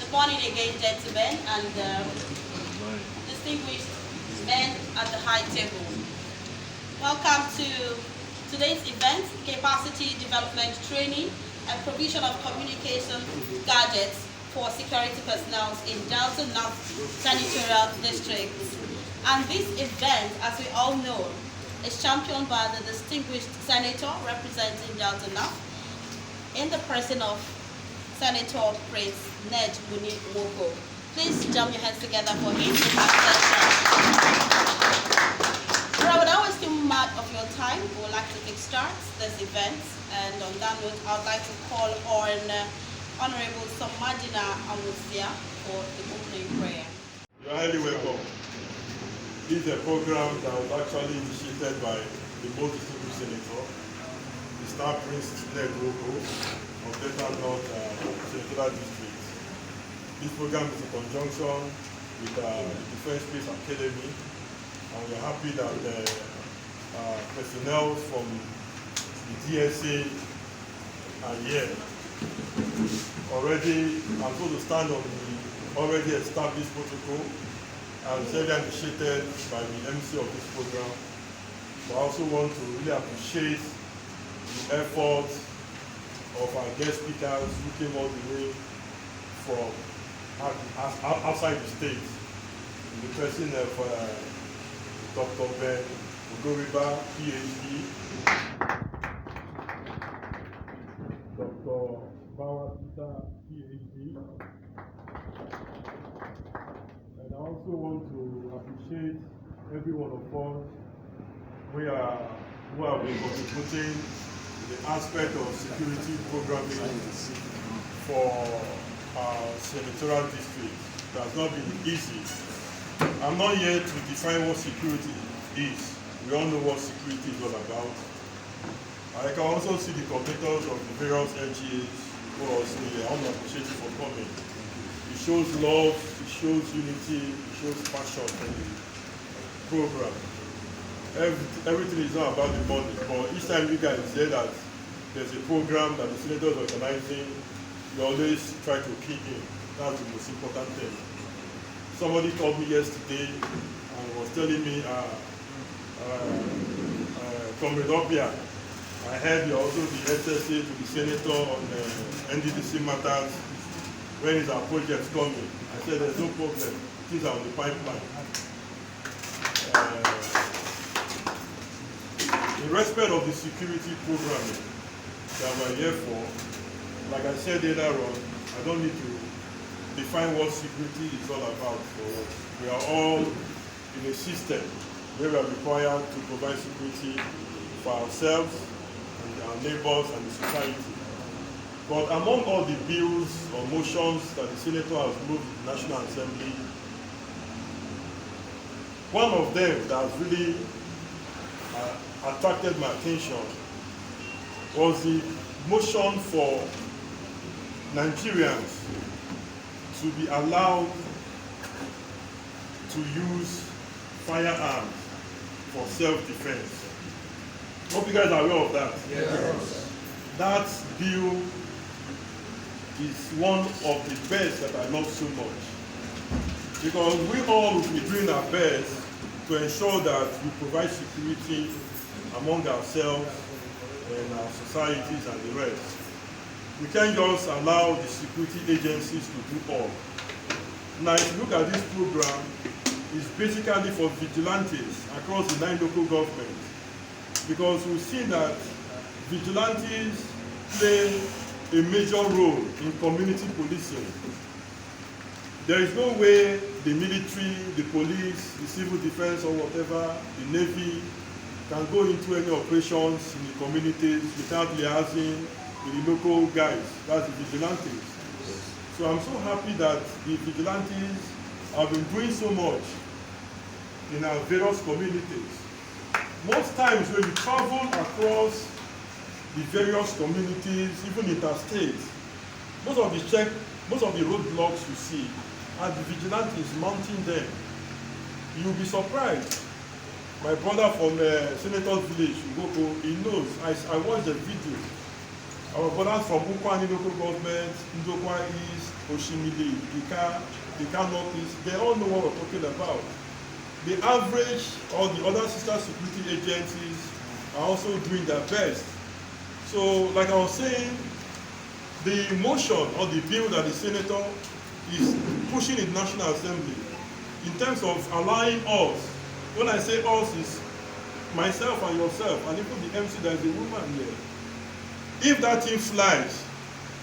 Good morning again, gentlemen, and distinguished men at the high table. Welcome to today's event, Capacity Development Training and Provision of Communication Gadgets for Security Personnel in Delta North Senatorial District. And this event, as we all know, is championed by the distinguished senator representing Delta North in the person of Senator Prince NWOKO. Please jam your hands together for him in that session. But without wasting much of your time, we would like to kickstart this event. And on that note, I would like to call on Honorable Samadina Amusia for the opening prayer. You are highly welcome. This is a program that was actually initiated by the most distinguished senator, Mr. Prince NWOKO of Delta North Senatorial District. This program is in conjunction with the Defense Space Academy, and we are happy that personnel from the DSA are here. Already, I'm supposed to stand on the already established protocol and it's initiated by the MC of this program. But I also want to really appreciate the effort of our guest speakers who came all the way from outside the state. In the person of Dr. Ben OGORIBA, PhD, Dr. Barwa, PhD. And I also want to appreciate every one of us who have been contributing the aspect of security programming for our senatorial district. It has not been easy. I'm not here to define what security is. We all know what security is all about. I can also see the coordinators of the various NGOs who are also here. I want to appreciate you for coming. It shows love, it shows unity, it shows passion for the program. Everything is not about the money, but each time you guys say that there's a program that the senators are organizing, you always try to key in. That's the most important thing. Somebody called me yesterday and was telling me, Comrade Opia, I heard you're also the SSA to the senator on NDDC matters. When is our project coming? I said there's no problem. Things are on the pipeline. In respect of the security programming that we're here for, like I said earlier on, I don't need to define what security is all about for us. We are all in a system where we are required to provide security for ourselves and our neighbors and the society. But among all the bills or motions that the senator has moved in the National Assembly, one of them that has really attracted my attention was the motion for Nigerians to be allowed to use firearms for self-defense. Hope you guys are aware of that. Yes. That bill is one of the best that I love so much, because we all will be doing our best to ensure that we provide security among ourselves and our societies and the rest. We can't just allow the security agencies to do all. Now, if you look at this program, it's basically for vigilantes across the 9 local governments, because we've seen that vigilantes play a major role in community policing. There is no way the military, the police, the civil defense or whatever, the Navy can go into any operations in the communities without liaising with the local guys, that's the vigilantes. So I'm so happy that the vigilantes have been doing so much in our various communities. Most times when you travel across the various communities, even interstate, most of the roadblocks you see are the vigilantes mounting them. You'll be surprised. My brother from Senator's Village, NWOKO, he knows. I watched the video Our brothers from Ukwani local government, Ndokwa East, Oshimili, Ika Northeast, they all know what we're talking about. The average or the other sister security agencies are also doing their best. So, like I was saying, the motion or the bill that the senator is pushing in the National Assembly in terms of allowing us, when I say us, is myself and yourself, and even the MC that is a woman here. If that thing flies,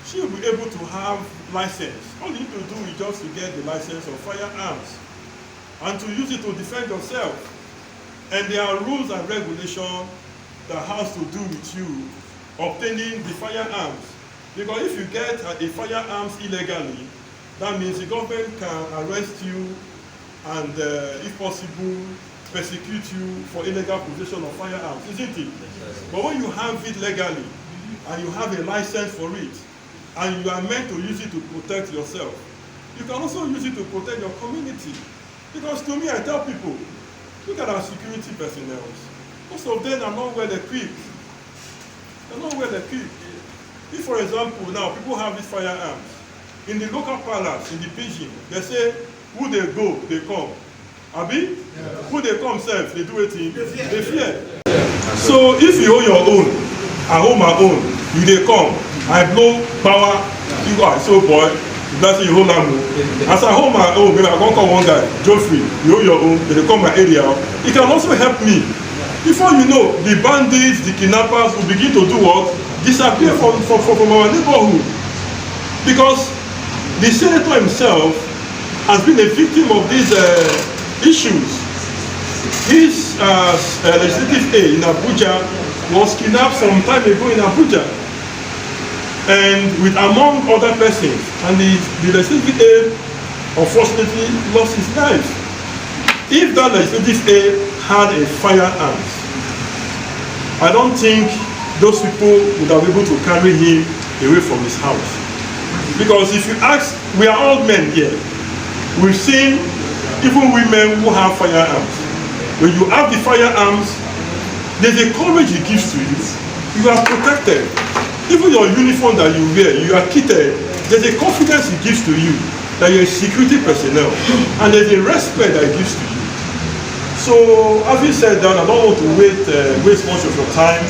she will be able to have license. All you need to do is just to get the license of firearms and to use it to defend yourself. And there are rules and regulations that has to do with you obtaining the firearms. Because if you get a firearms illegally, that means the government can arrest you and, if possible, persecute you for illegal possession of firearms, isn't it? But when you have it legally, and you have a license for it, and you are meant to use it to protect yourself, you can also use it to protect your community. Because to me, I tell people, look at our security personnel. Most of them are not well equipped. They're not well equipped. If, for example, now people have these firearms, in the local palace, in the pigeon, they say, who they go, they come. Abi? Yeah. Who they come self, they do it in, they fear. Yeah. So if you own your own, I hold my own, you they come, I blow power, you are so boy, that's you hold on. As I hold my own, maybe I can't call one guy, Geoffrey, you hold your own, they come my area, it can also help me. Before you know, the bandits, the kidnappers will begin to do what? Disappear from our neighborhood. Because the senator himself has been a victim of these issues. His legislative aide in Abuja was kidnapped some time ago in Abuja, and with among other persons, and the legislative aide unfortunately lost his life. If that legislative aide had a firearm, I don't think those people would have been able to carry him away from his house. Because if you ask, we are all men here. We've seen even women who have firearms. When you have the firearms, there's a courage it gives to you. You are protected. Even your uniform that you wear, you are kitted. There's a confidence it gives to you that you're a security personnel. And there's a respect that it gives to you. So, having said that, I don't want to waste much of your time.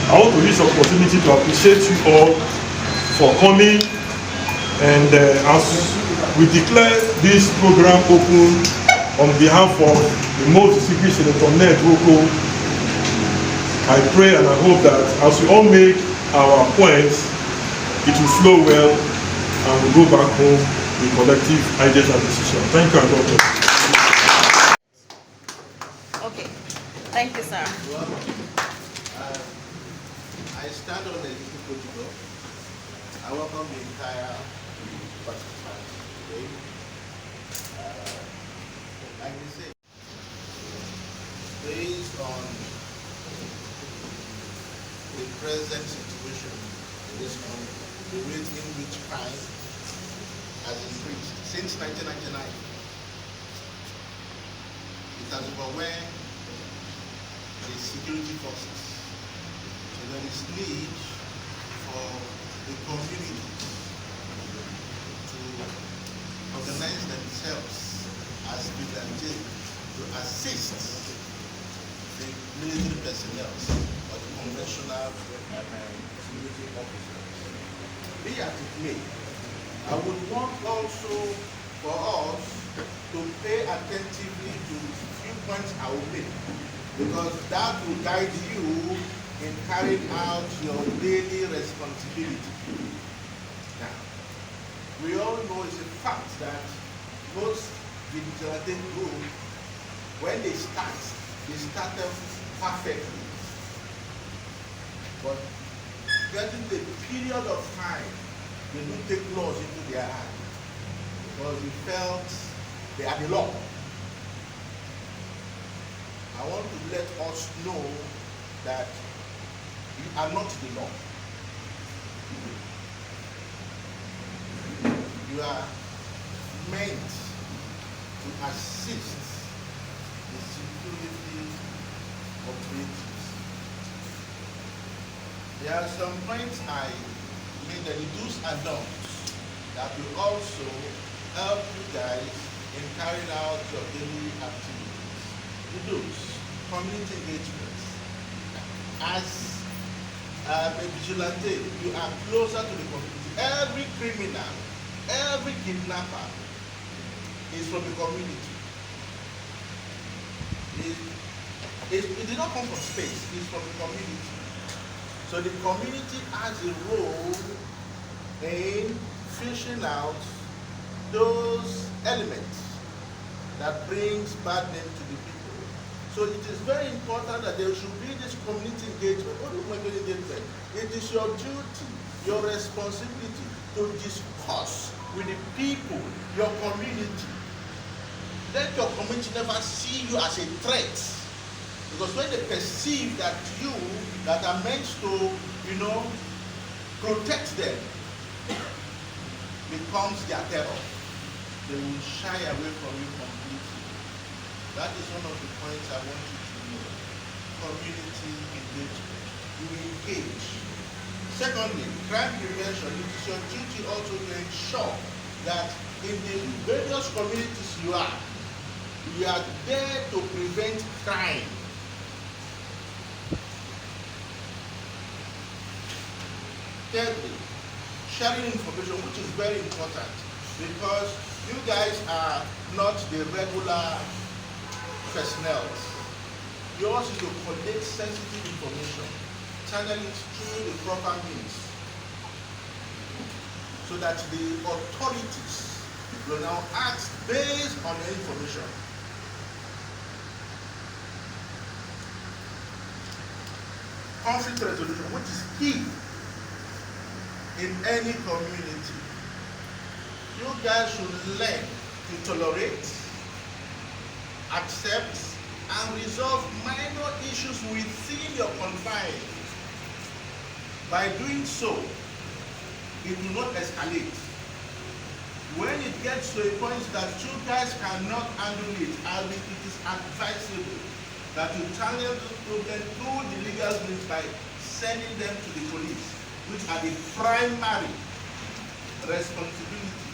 I want to use the opportunity to appreciate you all for coming. And as we declare this program open on behalf of the most distinguished Senator NWOKO, I pray and I hope that as we all make our points, it will flow well and we'll go back home with collective ideas and decisions. Thank you and God bless. Okay, thank you, sir. Well, I stand on the protocol. I welcome the entire participants today. Like we say, based on the present situation in this country, the rate in which crime has increased since 1999, it has overwhelmed the security forces. So there is need for the community to organize themselves as vigilantes to assist the military personnel or the conventional security officers. Be as it may, I would want also for us to pay attentively to few points I will make, because that will guide you in carrying out your daily responsibility. Now, we all know it's a fact that most vigilante groups, when they started perfectly. But getting the period of time, they do take laws into their hands because they felt they are the law. I want to let us know that you are not the law. You are meant to assist the security operatives. There are some points I made, the do's and don'ts that will also help you guys in carrying out your daily activities. The do's, community engagement. As a vigilante, you are closer to the community. Every criminal, every kidnapper is from the community. It did not come from space, it's from the community. So the community has a role in fishing out those elements that brings bad name to the people. So it is very important that there should be this community engagement. What is community engagement? It is your duty, your responsibility to discuss with the people, your community. Let your community never see you as a threat. Because when they perceive that you, that are meant to, protect them, becomes their terror, they will shy away from you completely. That is one of the points I want you to know. Community engagement. You engage. Secondly, crime prevention. It is your duty also to ensure that in the various communities you are there to prevent crime. Thirdly, sharing information, which is very important because you guys are not the regular personnel. Yours is to collect sensitive information, channel it through the proper means so that the authorities will now act based on the information. Conflict resolution, which is key in any community. You guys should learn to tolerate, accept, and resolve minor issues within your confines. By doing so, it will not escalate. When it gets to a point that you guys cannot handle it, it is advisable that you channel the problem through the legal means by sending them to the police, which are the primary responsibility.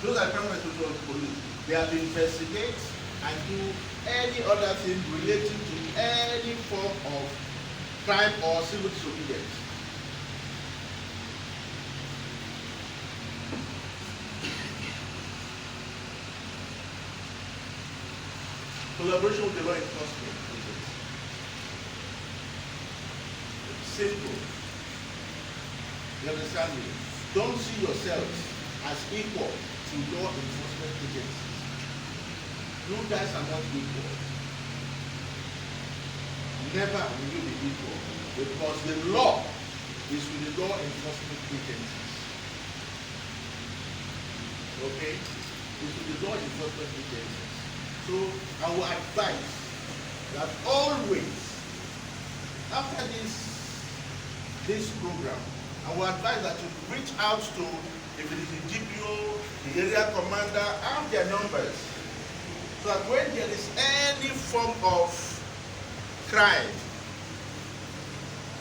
Those are the primary responsibility of the police. They have to investigate and do any other thing relating to any form of crime or civil disobedience. Collaboration with the law enforcement agents. Simple. You understand me? Don't see yourselves as equal to law enforcement agencies. You guys are not equal. Never will you be equal because the law is with the law enforcement agencies. Okay? It's with the law enforcement agencies. So I will advise that always, after this program, I will advise that you reach out to, if it is the DPO, the area commander, have their numbers. So that when there is any form of crime,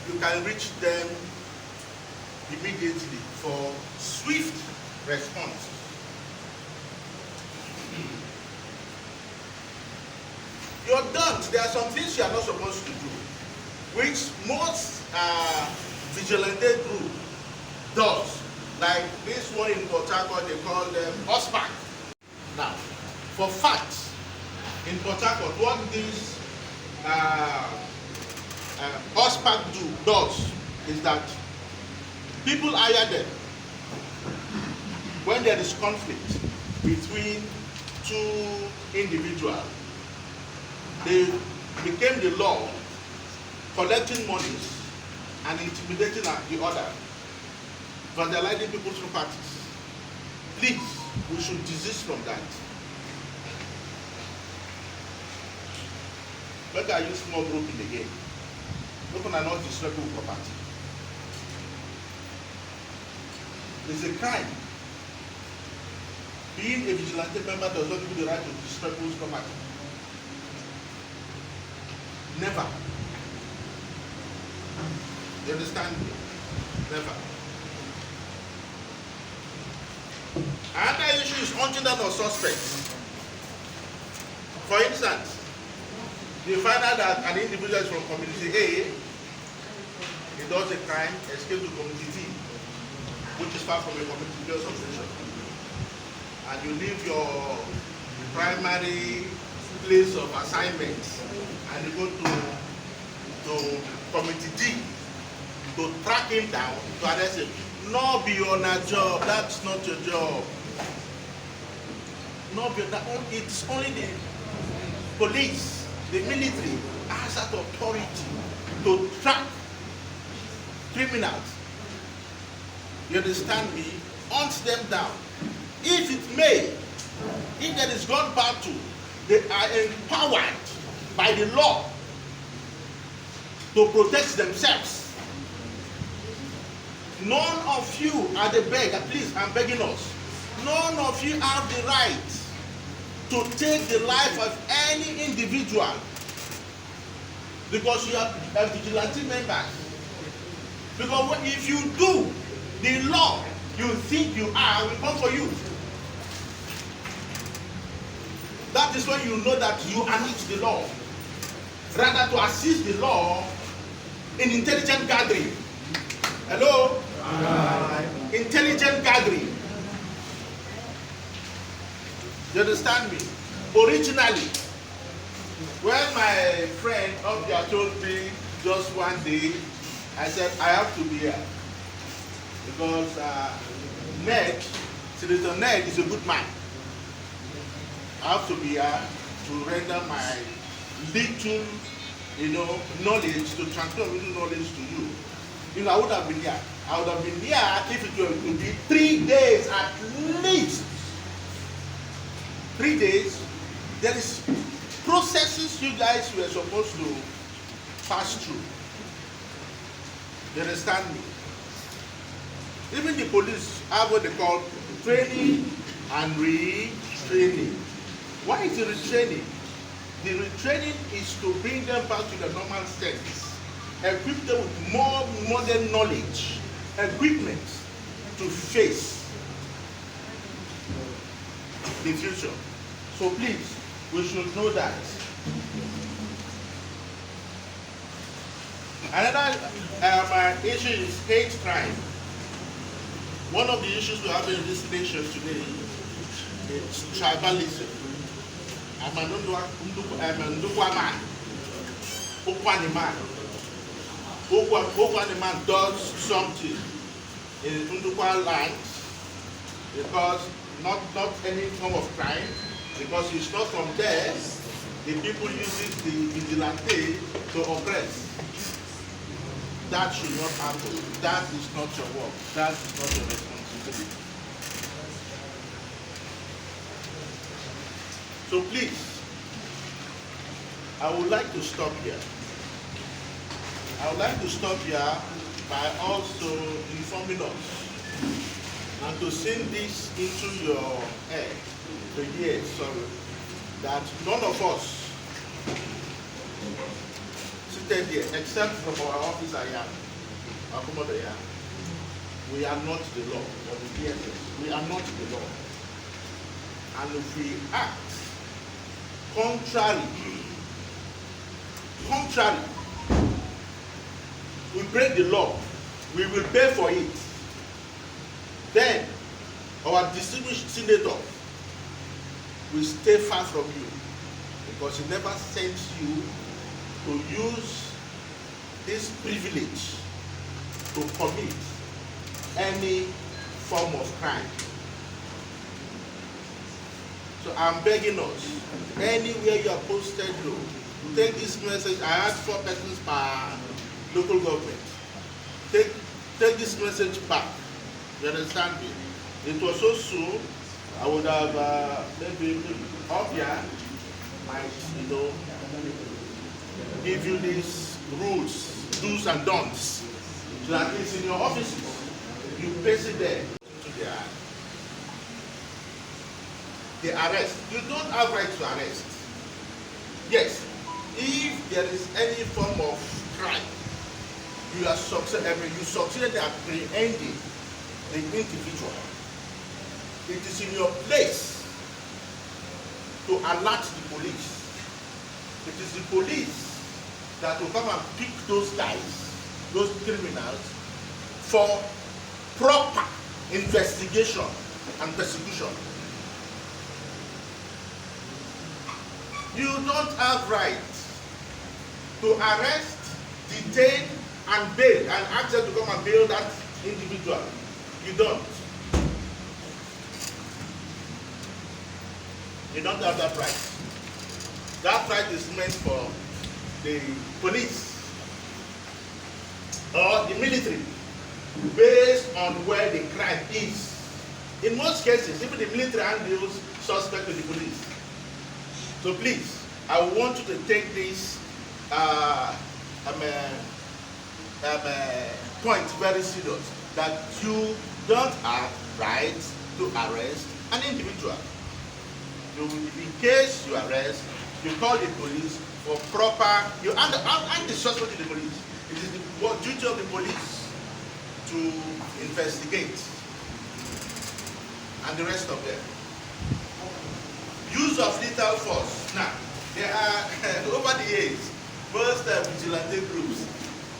you can reach them immediately for swift response. You're done. There are some things you are not supposed to do, which most vigilante group does. Like this one in Port Harcourt, they call them horseback. Now, for facts, in Port Harcourt, what this horseback does is that people hire them when there is conflict between two individuals. They became the law, collecting monies and intimidating the other, vandalizing people's properties. Please, we should desist from that. Better I use small group in the game. People are not disrupting property. It's a crime. Being a vigilante member does not give you the right to disrupt people's property. Never. You understand me? Never. Another issue is hunting down of suspects. For instance, you find out that an individual is from community A, he does a crime, escapes to community B, which is far from a community B substation. And you leave your primary place of assignment and you go to community D to track him down, to arrest him. No be on a job, that's not your job. No be that, it's only the police, the military has that authority to track criminals. You understand me? Hunt them down. If it may, if there is gun battle, they are empowered by the law to protect themselves. None of you are the beggar, please, I'm begging us. None of you have the right to take the life of any individual because you are a vigilante member. Because if you do, the law you think you are will come for you. That is when you know that you are not the law. Rather to assist the law in intelligent gathering. Hello? Intelligent gathering. You understand me? Originally, when my friend up there told me just one day, I said, I have to be here. Because Ned, Senator Ned is a good man. I have to be here to render my little, knowledge, to transfer little knowledge to you. I would have been here. I would have been here if it were to be 3 days at least. 3 days. There is processes you guys were supposed to pass through. You understand me? Even the police have what they call training and retraining. Why is it retraining? The retraining is to bring them back to the normal sense, equip them with more modern knowledge, equipment to face the future. So please, we should know that. Another issue is hate crime. One of the issues we have in this nation today is tribalism. I'm a Ndukwa man. Okwani man does something in Ndukwa land because not any form of crime, because he's not from there. The people using the vigilante to oppress. That should not happen. That is not your work. That is not your responsibility. So please, I would like to stop here. I would like to stop here by also informing us and to send this into your head, that none of us seated here, except from our officer here, our commander here, we are not the law, or the DSS. We are not the law. And if we act contrary, we break the law, we will pay for it. Then our distinguished senator will stay far from you because he never sent you to use this privilege to commit any form of crime. So I'm begging us, anywhere you are posted low, take this message. I had 4 persons per local government. Take this message back. You understand me? It was so soon, I would have maybe up here might, give you these rules, do's and don'ts. So that it's in your offices, you place it there to the arrest. You don't have right to arrest. Yes, if there is any form of crime you are you succeeded in apprehending the individual. It is in your place to alert the police. It is the police that will come and pick those guys, those criminals, for proper investigation and persecution. You don't have right to arrest, detain, and bail, and ask them to come and bail that individual. You don't. You don't have that right. That right is meant for the police or the military, based on where the crime is. In most cases, even the military handles suspect to the police. So please, I want you to take this point very serious, that you don't have rights to arrest an individual. In case you arrest, you call the police for proper, you hand the suspect to the police. It is the duty of the police to investigate, and the rest of them. Use of lethal force. Now, there are, over the years, most vigilante groups,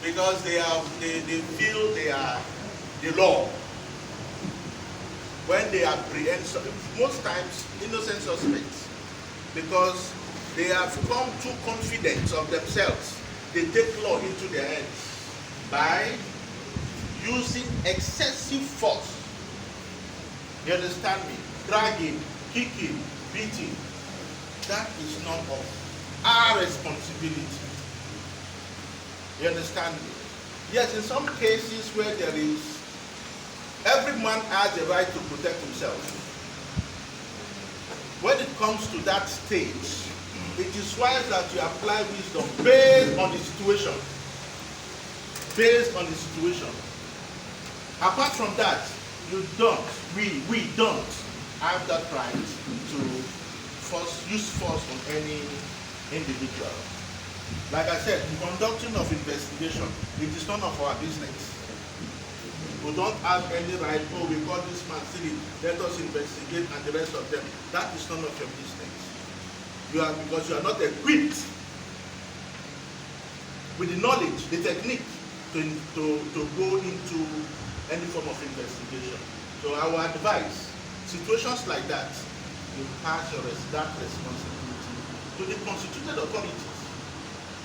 because they feel they are the law. When they apprehend, most times, innocent suspects, because they have become too confident of themselves, they take law into their hands by using excessive force. You understand me? Dragging, kicking, beating. That is none of our responsibility. You understand me? Yes, in some cases where there is, every man has the right to protect himself. When it comes to that stage, it is wise that you apply wisdom based on the situation. Based on the situation. Apart from that, you don't, we don't have that right to use force on any individual. Like I said, the conducting of investigation, it is none of our business. We don't have any right, oh, we got this man silly, let us investigate, and the rest of them. That is none of your business. You are, because you are not equipped with the knowledge, the technique to go into any form of investigation. So I will advise, situations like that, you pass that responsibility to the constituted authorities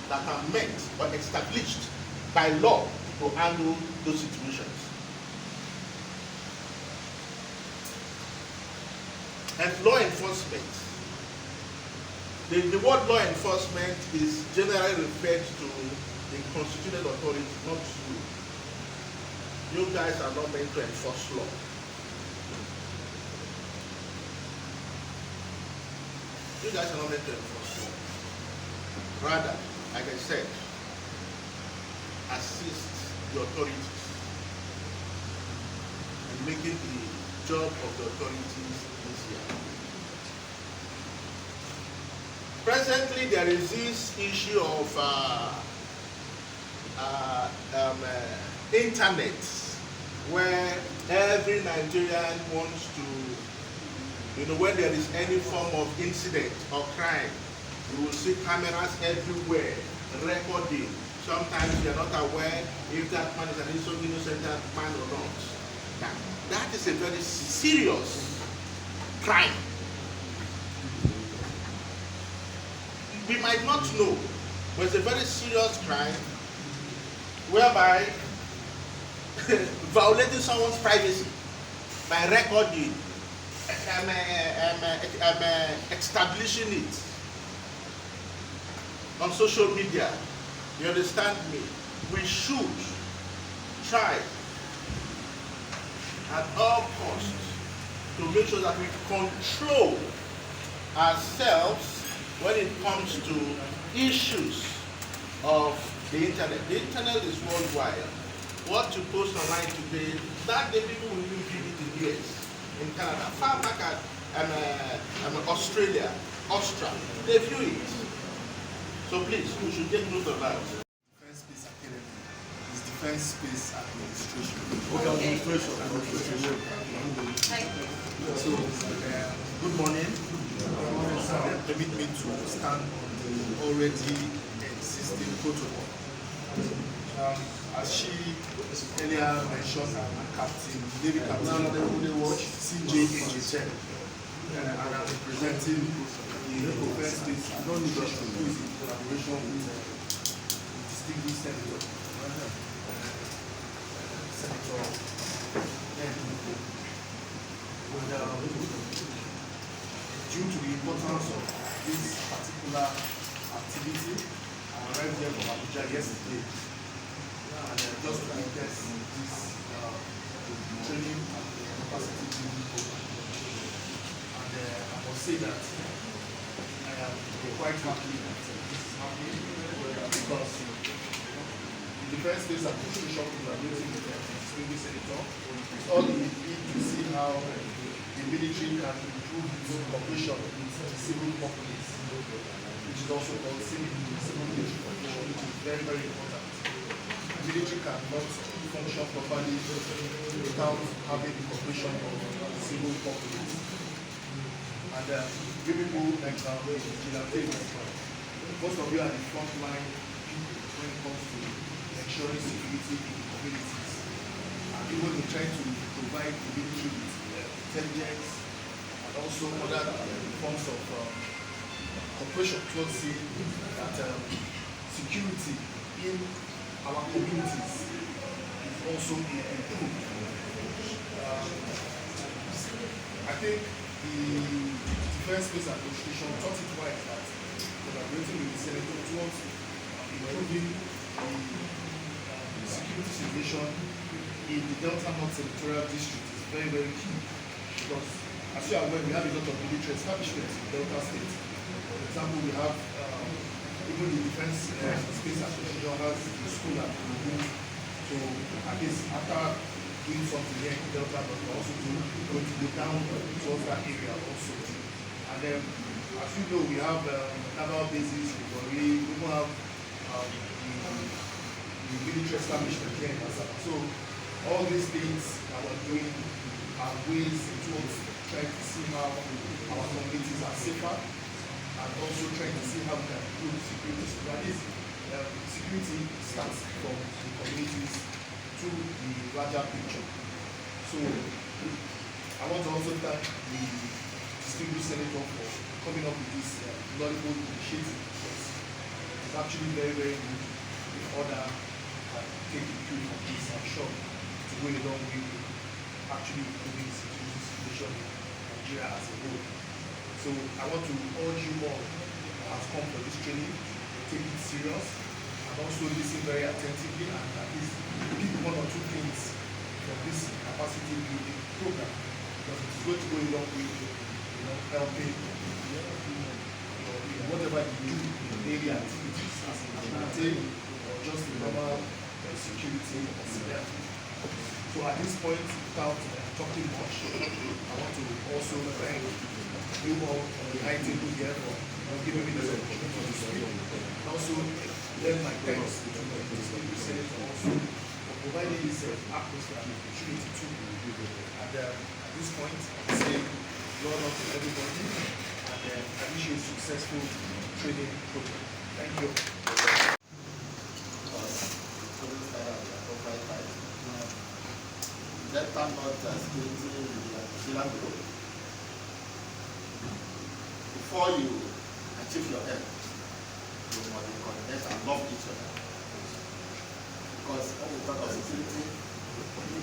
that are meant or established by law to handle those situations. And law enforcement. The word law enforcement is generally referred to the constituted authority, not you. You guys are not meant to enforce law. You guys are not meant to enforce law. Rather, like I said, assist the authorities in making the job of the authorities easier. Presently, there is this issue of internet, where every Nigerian wants to, when there is any form of incident or crime, you will see cameras everywhere recording. Sometimes you are not aware if that man is an innocent man or not. Now, that is a very serious crime. We might not know, but it's a very serious crime whereby violating someone's privacy by recording, establishing it on social media. You understand me? We should try at all costs to make sure that we control ourselves when it comes to issues of the internet. The internet is worldwide. What you post online today, that day people will even view it in years. In Canada, far back at Australia, they view it. So please, we should take note of that. Defense Peace Academy is Defense Space Administration. Okay, administration. Thank you. So, good morning. Permit me to stand on the already existing protocol. As she earlier mentioned, I'm Captain Navy Captain CJ10, and I'm representing the Defense Space Administration in collaboration with distinguished Senator NWOKO. Due to the importance of this particular activity, I arrived here from Abuja yesterday, and just to witness this training and capacity building program. And I must say that I am quite happy that this is happening, because the Defense Space Administration collaborating with the distinguished senator is all you need to see how the military can improve its cooperation with the civil populace, which is also called civil military cooperation, which is very, very important. The military cannot function properly without having the cooperation of the civil populace. And you people like most of you are the front line when it comes to ensuring security in the communities. And even in trying to provide the military with intelligence and also other forms of cooperation towards seeing that security in our communities is also improved. I think the Defense Space Administration thought it right that collaborating with the Senator towards improving the security situation in the Delta North Senatorial District is very, very key. Because, as you are aware, we have a lot of military establishments in Delta State. For example, we have even the Defense Space Association has the school at Barwa. So, at least after doing something here in Delta, but we also going to go down towards that area also. And then, as you know, we have naval bases, we even have the military establishment here in Asaba. So, all these things that we're doing are ways towards trying to see how our communities are safer, and also trying to see how we can improve security. So that is, security starts from the communities to the larger picture. So I want to also thank the distinguished senator for coming up with this laudable initiative, because it's actually very, very good in order to take the cue from this. I'm sure to go a long way to actually improving the security situation in Nigeria as a whole. So I want to urge you all who have come for this training to take it serious and also listen very attentively and at least pick one or two things from this capacity building program, because it is going to go a long way to helping whatever you do in daily activities as a humanitarian or just in normal security or civilian. So at this point, without talking much, I want to also thank you all on the high table here for giving me this opportunity to speak. And also lend my thanks to the distinguished senator also for providing this atmosphere and opportunity too. And at this point, I say well done to everybody, and I wish you a successful training program. Thank you. Delta North security Zealand Road. Before you achieve your end, you must connect and love each other. Because when we talk of security,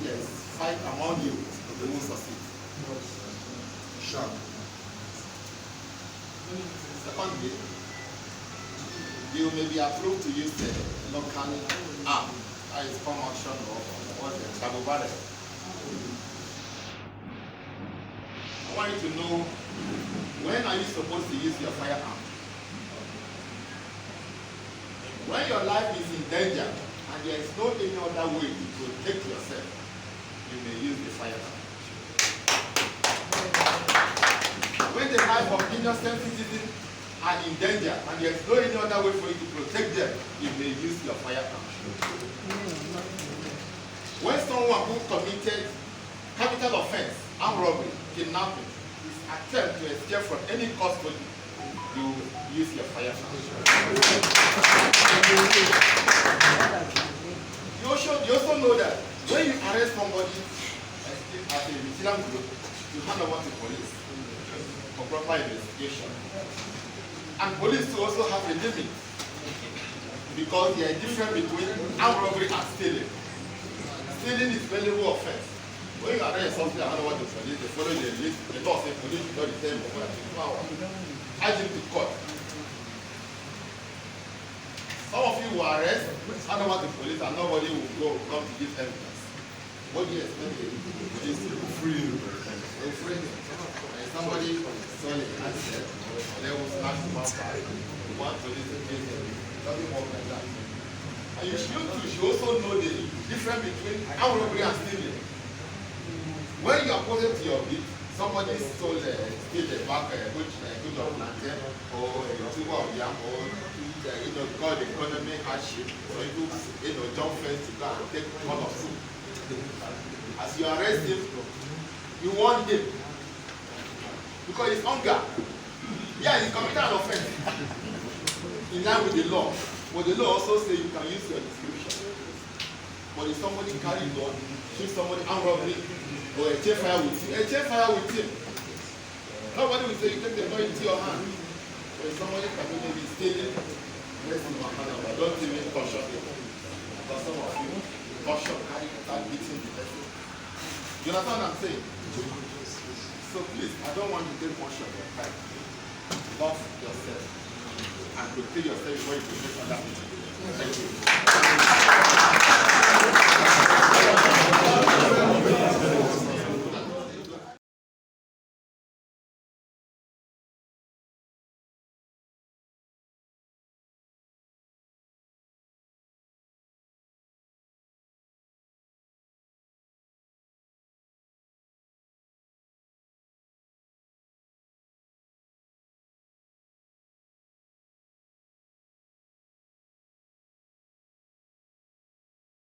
yes, fight among you, they will succeed. Sure. Secondly, you may be approved to use the local app, that is Come Action or what the Tabobare. I want you to know, when are you supposed to use your firearm? When your life is in danger and there is no any other way to protect yourself, you may use the firearm. When the life of innocent citizens are in danger and there's no any other way for you to protect them, you may use your firearm. When someone who committed capital offense, armed robbery, kidnapping, is attempt to escape from any custody, you use your firearm. You also know that when you arrest somebody as a vigilant group, you hand over to police for proper investigation. And police also have a limit because there is a difference between armed robbery and stealing. Stealing is valuable offense. When you arrest something and hand over to police, they follow the list. The law says police should not detain for more than 24 hours. Charge him to court. Some of you will arrest, hand over to police, and nobody will come to give evidence. What do you expect the police to do? Free him. They will free him. And somebody saw it and said, they will snatch him out. You want police to kill him. It doesn't work like that. And you should also know the difference between armed robbery and stealing. When you are posted to your beat, somebody stole a back good of plantain or a tuber of yam or because the economy hardship, so you jump fence to go and take one of food. As you arrest him, you warn him because it's hunger. Yeah, he's committed an offense in line with the law, but the law also says you can use your description. But if somebody carry gun, shoot somebody armed robbery, or a chain fire with him, nobody will say you take the gun into your hand. But if somebody can be stealing, let's see my hand over. Don't even caution him. Because some of you caution carry start beating the person. You understand what I'm saying? So please, I don't want to take much of your time. Love yourself and protect yourself before you protect other people. Thank you.